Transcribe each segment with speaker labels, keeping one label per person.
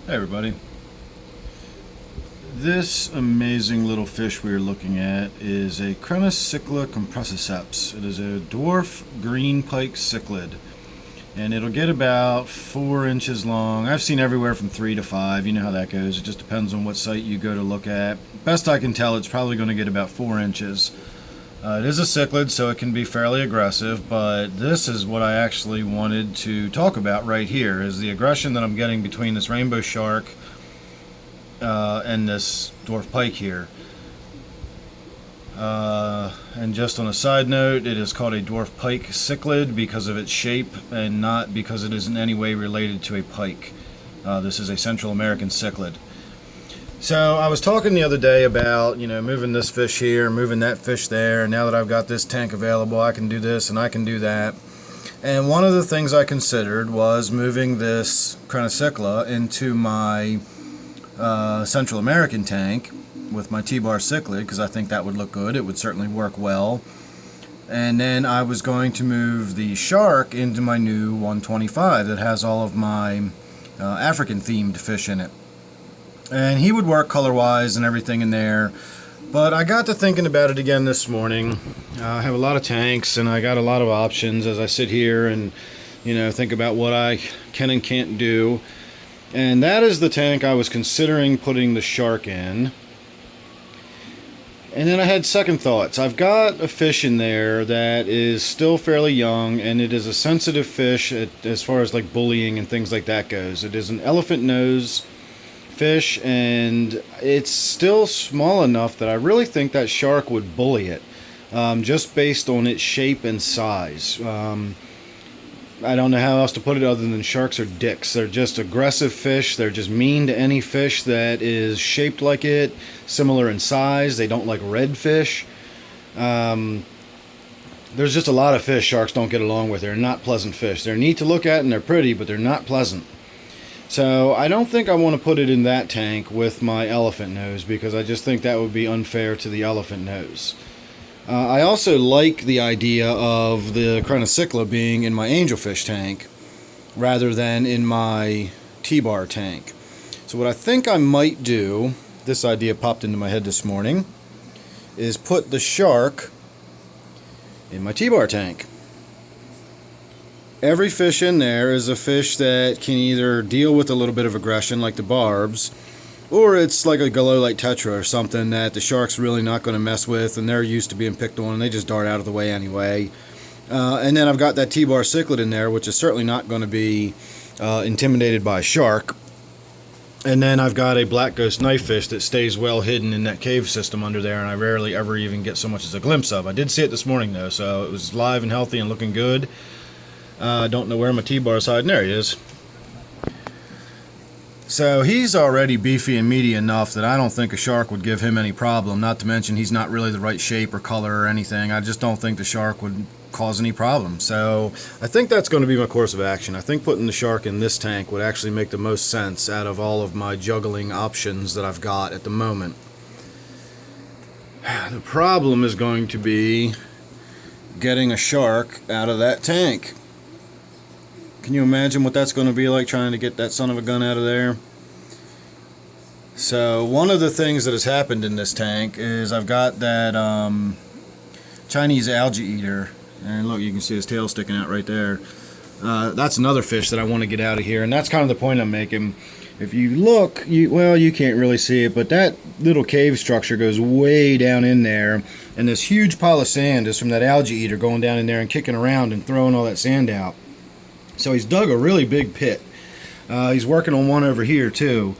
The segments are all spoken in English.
Speaker 1: Hey everybody. This amazing little fish we are looking at is a Crenichicla compressiceps. It is a Dwarf Green Pike Cichlid, and it'll get about 4 inches long. I've seen everywhere from 3 to 5. You know how that goes. It just depends on what site you go to look at. Best I can tell, it's probably going to get about 4 inches. It is a cichlid, so it can be fairly aggressive, but this is what I actually wanted to talk about right here, is the aggression that I'm getting between this rainbow shark and this dwarf pike here. And just on a side note, it is called a dwarf pike cichlid because of its shape and not because it is in any way related to a pike. This is a Central American cichlid. So I was talking the other day about, moving this fish here, moving that fish there, and now that I've got this tank available, I can do this and I can do that. And one of the things I considered was moving this Crenichicla into my Central American tank with my T-bar cichlid, because I think that would look good. It would certainly work well. And then I was going to move the shark into my new 125 that has all of my African themed fish in it. And he would work color-wise and everything in there. But I got to thinking about it again this morning. I have a lot of tanks and I got a lot of options as I sit here and, think about what I can and can't do. And that is the tank I was considering putting the shark in. And then I had second thoughts. I've got a fish in there that is still fairly young, and it is a sensitive fish as far as like bullying and things like that goes. It is an elephant nose fish, and it's still small enough that I really think that shark would bully it, just based on its shape and size. I don't know how else to put it other than sharks are dicks. They're just aggressive fish. They're just mean to any fish that is shaped like it, similar in size. They don't like red fish. There's just a lot of fish sharks don't get along with. They're not pleasant fish. They're neat to look at and they're pretty, but they're not pleasant. So I don't think I want to put it in that tank with my elephant nose, because I just think that would be unfair to the elephant nose. I also like the idea of the Crenichicla being in my Angelfish tank rather than in my T-bar tank. So what I think I might do, this idea popped into my head this morning, is put the shark in my T-bar tank. Every fish in there is a fish that can either deal with a little bit of aggression like the barbs, or it's like a Galolite tetra or something that the shark's really not going to mess with, and they're used to being picked on and they just dart out of the way anyway. And then I've got that T-bar cichlid in there, which is certainly not going to be intimidated by a shark. And then I've got a black ghost knife fish that stays well hidden in that cave system under there, and I rarely ever even get so much as a glimpse of. I did see it this morning though, so it was live and healthy and looking good. I don't know where my T-bar is hiding. There he is. So he's already beefy and meaty enough that I don't think a shark would give him any problem, not to mention he's not really the right shape or color or anything. I just don't think the shark would cause any problem. So I think that's going to be my course of action. I think putting the shark in this tank would actually make the most sense out of all of my juggling options that I've got at the moment. The problem is going to be getting a shark out of that tank. Can you imagine what that's going to be like, trying to get that son of a gun out of there? So one of the things that has happened in this tank is I've got that Chinese algae eater, and look, you can see his tail sticking out right there. That's another fish that I want to get out of here, and that's kind of the point I'm making. If you look, you can't really see it, but that little cave structure goes way down in there, and this huge pile of sand is from that algae eater going down in there and kicking around and throwing all that sand out. So he's dug a really big pit. He's working on one over here too.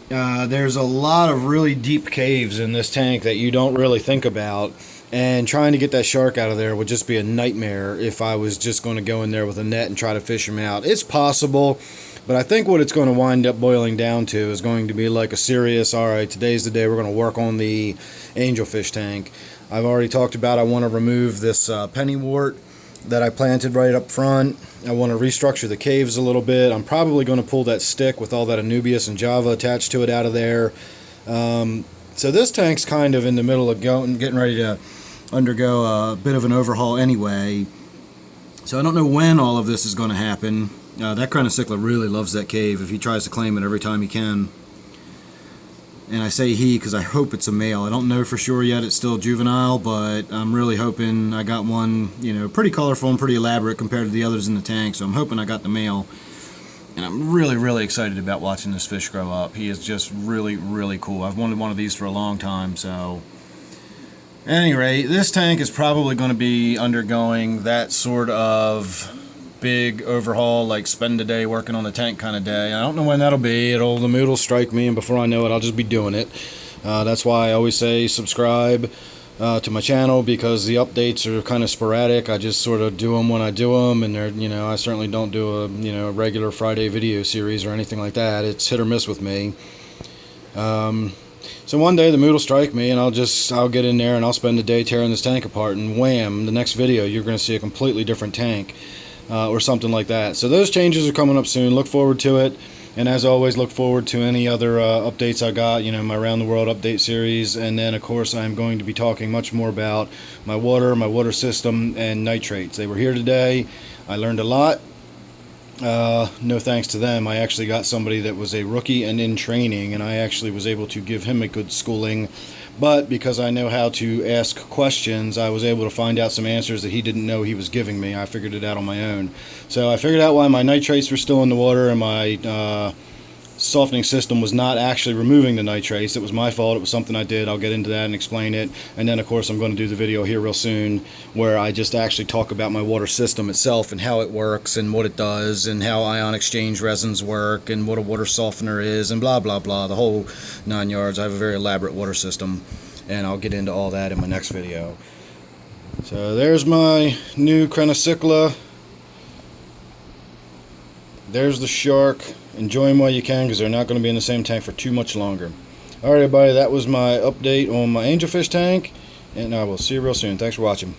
Speaker 1: There's a lot of really deep caves in this tank that you don't really think about, and trying to get that shark out of there would just be a nightmare if I was just going to go in there with a net and try to fish him out. It's possible, but I think what it's going to wind up boiling down to is going to be like a serious, alright, today's the day we're going to work on the Angelfish tank. I've already talked about I want to remove this pennywort that I planted right up front. I want to restructure the caves a little bit. I'm probably going to pull that stick with all that Anubias and Java attached to it out of there. So this tank's kind of in the middle of getting ready to undergo a bit of an overhaul anyway. So I don't know when all of this is going to happen. That Crenichicla really loves that cave if he tries to claim it every time he can. And I say he because I hope it's a male. I don't know for sure yet. It's still juvenile, but I'm really hoping. I got one, you know, pretty colorful and pretty elaborate compared to the others in the tank, so I'm hoping I got the male. And I'm really, really excited about watching this fish grow up. He is just really, really cool. I've wanted one of these for a long time, so... At any rate, this tank is probably going to be undergoing that sort of big overhaul, like spend a day working on the tank kind of day. I don't know when that'll be. The mood will strike me, and before I know it, I'll just be doing it. That's why I always say subscribe to my channel, because the updates are kind of sporadic. I just sort of do them when I do them, and they're, you know, I certainly don't do a regular Friday video series or anything like that. It's hit or miss with me. So one day the mood will strike me, and I'll get in there and I'll spend the day tearing this tank apart, and wham, the next video you're going to see a completely different tank, or something like that. So those changes are coming up soon. Look forward to it, and as always, look forward to any other updates I got, you know, my Around the World update series. And then of course I'm going to be talking much more about my water system, and nitrates. They were here today. I learned a lot. No thanks to them. I actually got somebody that was a rookie and in training, and I actually was able to give him a good schooling. But because I know how to ask questions, I was able to find out some answers that he didn't know he was giving me. I figured it out on my own. So I figured out why my nitrates were still in the water, and my softening system was not actually removing the nitrates. It was my fault. It was something I did. I'll get into that and explain it. And then of course I'm going to do the video here real soon where I just actually talk about my water system itself and how it works and what it does and how ion exchange resins work and what a water softener is and blah blah blah, the whole 9 yards. I have a very elaborate water system, and I'll get into all that in my next video. So there's my new Crenichicla. There's the shark. Enjoy them while you can, because they're not going to be in the same tank for too much longer. Alright everybody, that was my update on my Angelfish tank, and I will see you real soon. Thanks for watching.